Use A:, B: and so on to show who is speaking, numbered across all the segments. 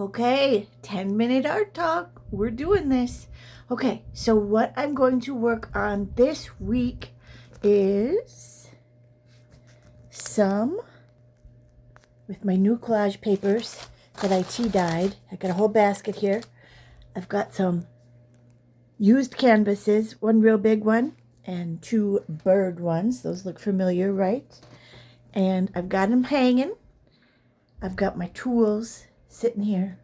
A: Okay, 10-minute art talk. We're doing this. Okay, so what I'm going to work on this week is some, with my new collage papers that I tea dyed. I got a whole basket here. I've got some used canvases, one real big one and two bird ones. Those look familiar, right? And I've got them hanging. I've got my tools sitting here.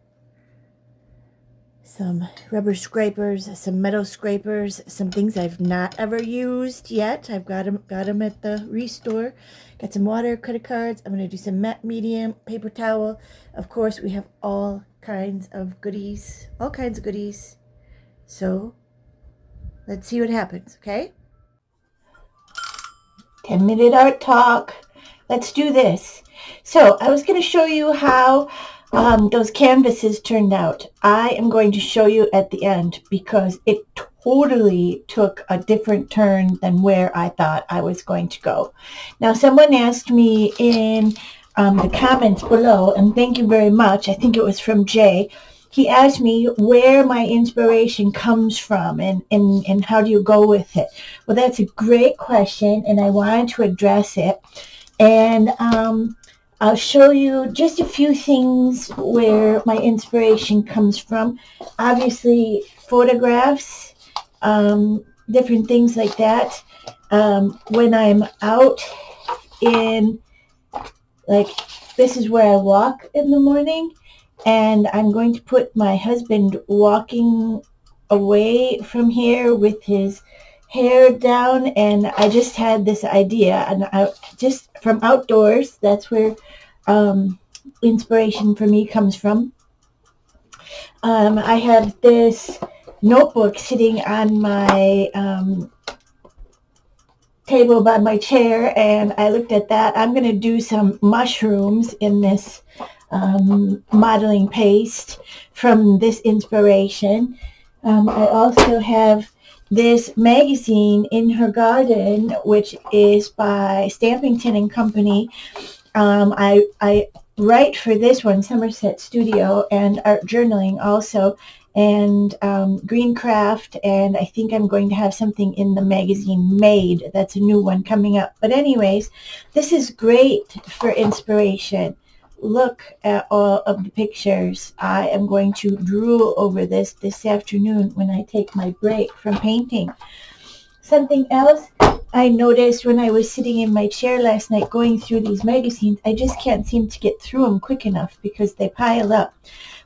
A: Some rubber scrapers, some metal scrapers, some things I've not ever used yet. I've got them at the Restore. Got some water, credit cards. I'm going to do some matte medium, paper towel. Of course, we have all kinds of goodies. So, let's see what happens, okay? 10-minute art talk. Let's do this. So, I was going to show you how those canvases turned out. I am going to show you at the end because it totally took a different turn than where I thought I was going to go. Now, someone asked me in the comments below, and thank you very much. I think it was from Jay. He asked me where my inspiration comes from and how do you go with it. Well, that's a great question, and I wanted to address it. And I'll show you just a few things where my inspiration comes from. Obviously, photographs, different things like that. When I'm out in, like, this is where I walk in the morning, and I'm going to put my husband walking away from here with his hair down, and I just had this idea, and I just from outdoors, that's where inspiration for me comes from. I have this notebook sitting on my table by my chair, and I looked at that. I'm going to do some mushrooms in this modeling paste from this inspiration. I also have this magazine, In Her Garden, which is by Stampington and Company. I write for this one, Somerset Studio, and art journaling also, and Greencraft, and I think I'm going to have something in the magazine Made. That's a new one coming up. But anyways, this is great for inspiration. Look at all of the pictures. I am going to drool over this afternoon when I take my break from painting. Something else I noticed when I was sitting in my chair last night going through these magazines, I just can't seem to get through them quick enough because they pile up.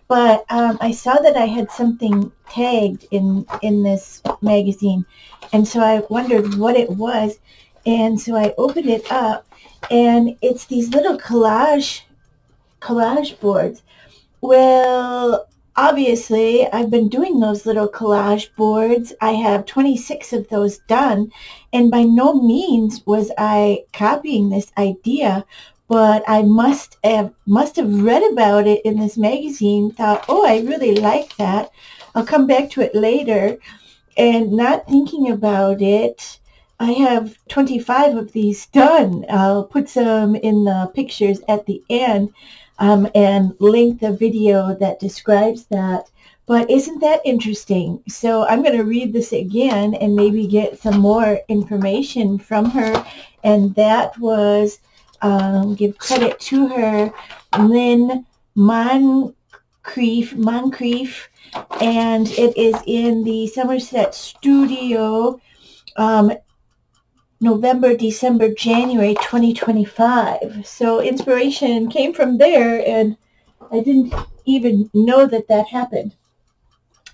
A: But I saw that I had something tagged in this magazine, and so I wondered what it was. And so I opened it up, and it's these little collage boards. Well, obviously, I've been doing those little collage boards. I have 26 of those done, and by no means was I copying this idea, but I must have read about it in this magazine, thought, oh, I really like that. I'll come back to it later, and not thinking about it, I have 25 of these done. I'll put some in the pictures at the end. And link the video that describes that. But isn't that interesting? So I'm going to read this again and maybe get some more information from her. And that was, give credit to her, Lynn Moncrief, and it is in the Somerset Studio, November, December, January 2025. So inspiration came from there, and I didn't even know that happened.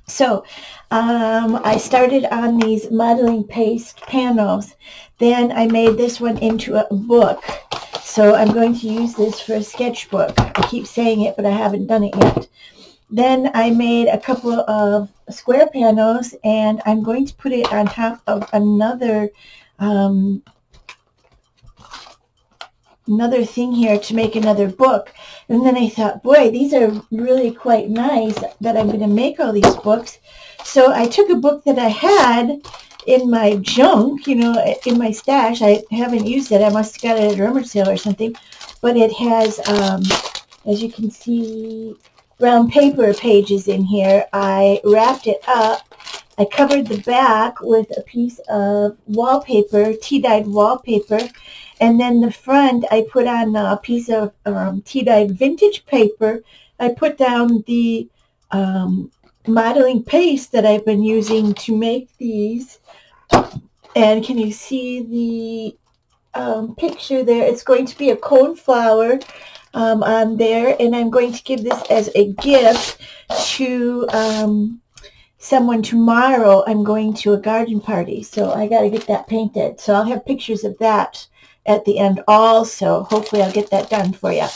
A: So I started on these modeling paste panels. Then I made this one into a book. So I'm going to use this for a sketchbook. I keep saying it, but I haven't done it yet. Then I made a couple of square panels, and I'm going to put it on top of another thing here to make another book. And then I thought, boy, these are really quite nice that I'm going to make all these books. So I took a book that I had in my junk, in my stash. I haven't used it. I must have got it at a rummage sale or something. But it has, as you can see brown paper pages in here. I wrapped it up. I covered the back with a piece of wallpaper, tea-dyed wallpaper, and then the front I put on a piece of tea-dyed vintage paper. I put down the modeling paste that I've been using to make these. And can you see the picture there? It's going to be a coneflower on there, and I'm going to give this as a gift to someone tomorrow. I'm going to a garden party, so I got to get that painted. So I'll have pictures of that at the end also. Hopefully I'll get that done for you.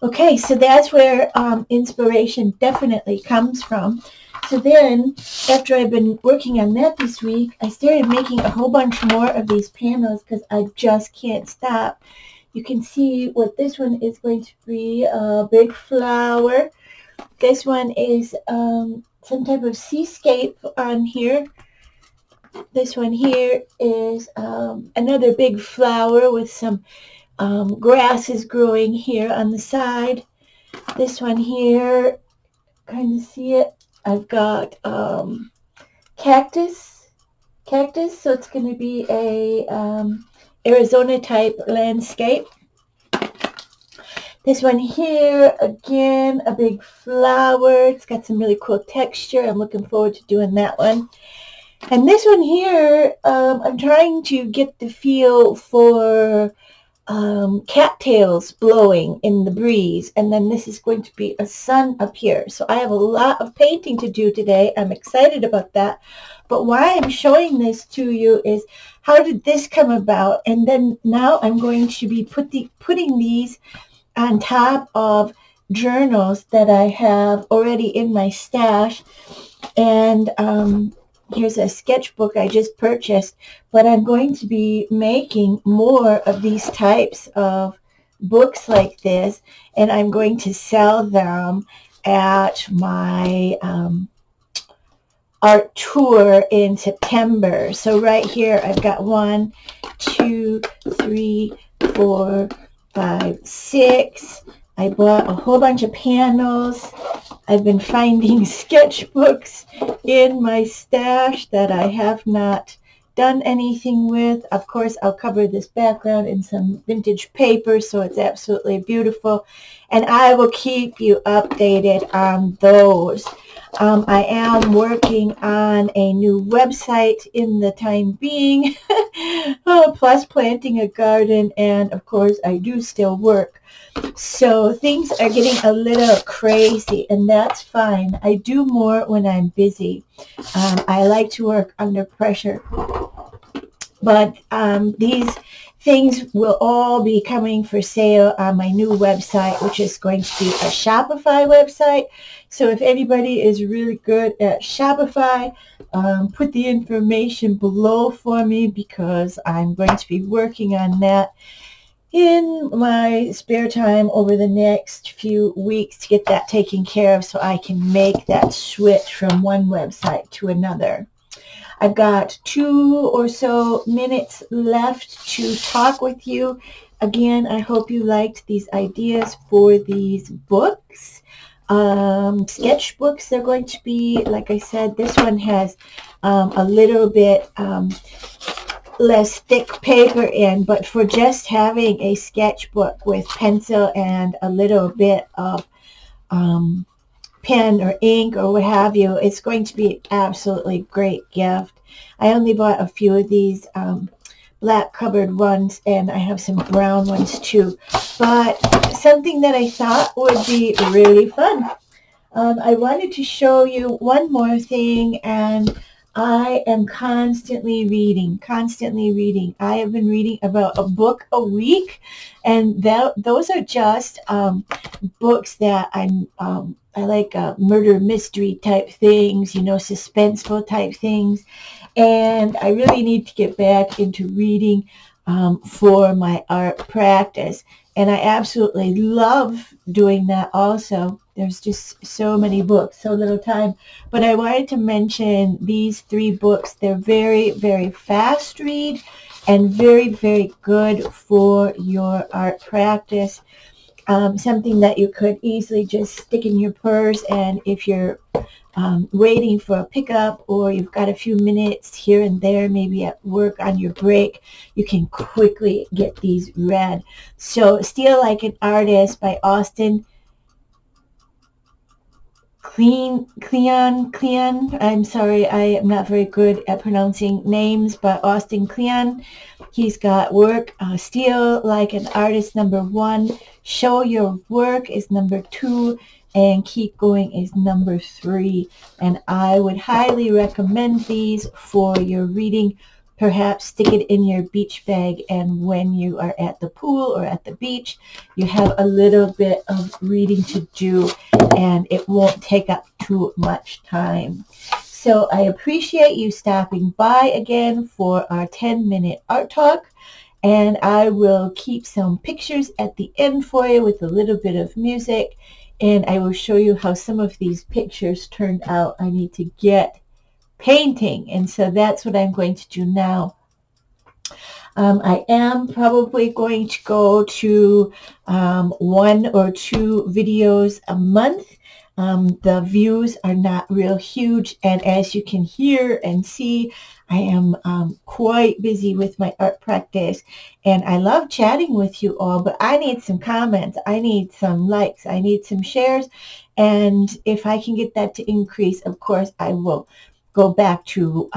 A: Okay, so that's where inspiration definitely comes from. So then, after I've been working on that this week, I started making a whole bunch more of these panels because I just can't stop. You can see what this one is going to be, a big flower. This one is some type of seascape on here. This one here is another big flower with some grasses growing here on the side. This one here, kind of see it? I've got cactus, so it's going to be a Arizona type landscape. This one here, again, a big flower. It's got some really cool texture. I'm looking forward to doing that one. And this one here, I'm trying to get the feel for cattails blowing in the breeze, and then this is going to be a sun up here. So I have a lot of painting to do today. I'm excited about that. But why I'm showing this to you is how did this come about? And then now I'm going to be putting these on top of journals that I have already in my stash. And here's a sketchbook I just purchased, but I'm going to be making more of these types of books like this, and I'm going to sell them at my art tour in September. So right here I've got 1, 2, 3, 4, 5, 6. I bought a whole bunch of panels. I've been finding sketchbooks in my stash that I have not done anything with. Of course, I'll cover this background in some vintage paper, so it's absolutely beautiful. And I will keep you updated on those. I am working on a new website in the time being, plus planting a garden, and of course I do still work. So things are getting a little crazy, and that's fine. I do more when I'm busy. I like to work under pressure. But these things will all be coming for sale on my new website, which is going to be a Shopify website. So if anybody is really good at Shopify, put the information below for me, because I'm going to be working on that in my spare time over the next few weeks to get that taken care of so I can make that switch from one website to another. I've got 2 or so minutes left to talk with you. Again, I hope you liked these ideas for these books. Sketchbooks, they're going to be, like I said, this one has a little bit less thick paper in, but for just having a sketchbook with pencil and a little bit of pen or ink or what have you, it's going to be absolutely great gift. I only bought a few of these black covered ones, and I have some brown ones too, but something that I thought would be really fun. I wanted to show you one more thing, and I am constantly reading. I have been reading about a book a week, and those are just books that I like murder mystery type things, suspenseful type things, and I really need to get back into reading for my art practice, and I absolutely love doing that also. There's just so many books, so little time. But I wanted to mention these 3 books. They're very, very fast read and very, very good for your art practice. something that you could easily just stick in your purse, and if you're waiting for a pickup or you've got a few minutes here and there, maybe at work on your break, you can quickly get these read. So Steal Like an Artist by Austin Kleon. I'm sorry, I am not very good at pronouncing names, but Austin Kleon. He's got work, Steal Like an Artist, #1. Show Your Work is #2. And Keep Going is #3. And I would highly recommend these for your reading. Perhaps stick it in your beach bag, and when you are at the pool or at the beach, you have a little bit of reading to do, and it won't take up too much time. So I appreciate you stopping by again for our 10-minute art talk, and I will keep some pictures at the end for you with a little bit of music, and I will show you how some of these pictures turned out. I need to get painting, and so that's what I'm going to do now. I am probably going to go to 1 or 2 videos a month. The views are not real huge, and as you can hear and see, I am quite busy with my art practice, and I love chatting with you all, but I need some comments, I need some likes, I need some shares, and if I can get that to increase, of course I will go back to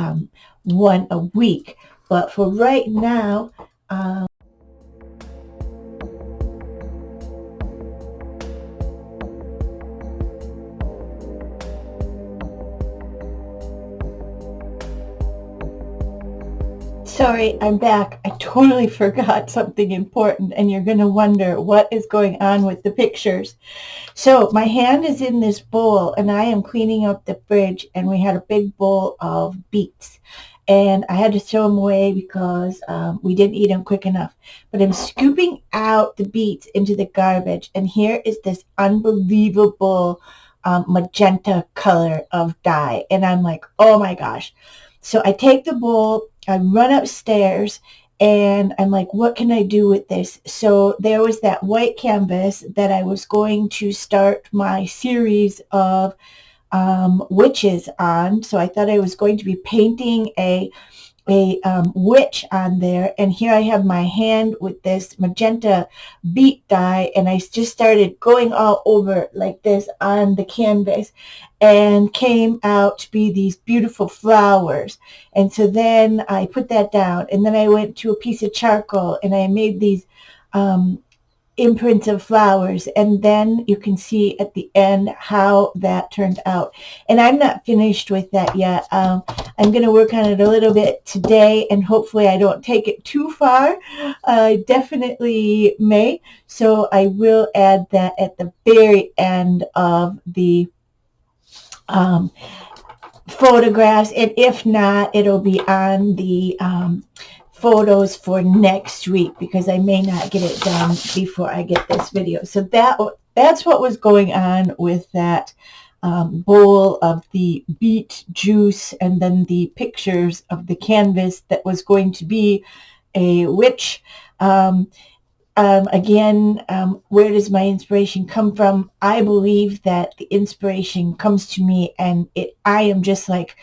A: 1 a week. But for right now, sorry, I'm back. I totally forgot something important, and you're going to wonder what is going on with the pictures. So my hand is in this bowl, and I am cleaning up the fridge, and we had a big bowl of beets. And I had to throw them away because we didn't eat them quick enough. But I'm scooping out the beets into the garbage, and here is this unbelievable magenta color of dye. And I'm like, oh my gosh. So I take the bowl, I run upstairs, and I'm like, what can I do with this? So there was that white canvas that I was going to start my series of witches on. So I thought I was going to be painting a witch on there, and here I have my hand with this magenta beet dye, and I just started going all over like this on the canvas, and came out to be these beautiful flowers. And so then I put that down, and then I went to a piece of charcoal, and I made these imprints of flowers, and then you can see at the end how that turned out. And I'm not finished with that yet. I'm going to work on it a little bit today, and hopefully I don't take it too far. I definitely may, so I will add that at the very end of the photographs, and if not, it'll be on the photos for next week, because I may not get it done before I get this video. So that's what was going on with that bowl of the beet juice, and then the pictures of the canvas that was going to be a witch. Again, where does my inspiration come from? I believe that the inspiration comes to me, and I am just like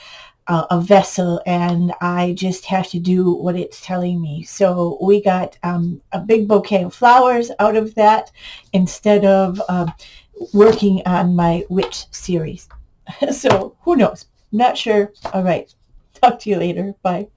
A: a vessel, and I just have to do what it's telling me. So we got a big bouquet of flowers out of that, instead of working on my witch series. So who knows? Not sure. All right. Talk to you later. Bye.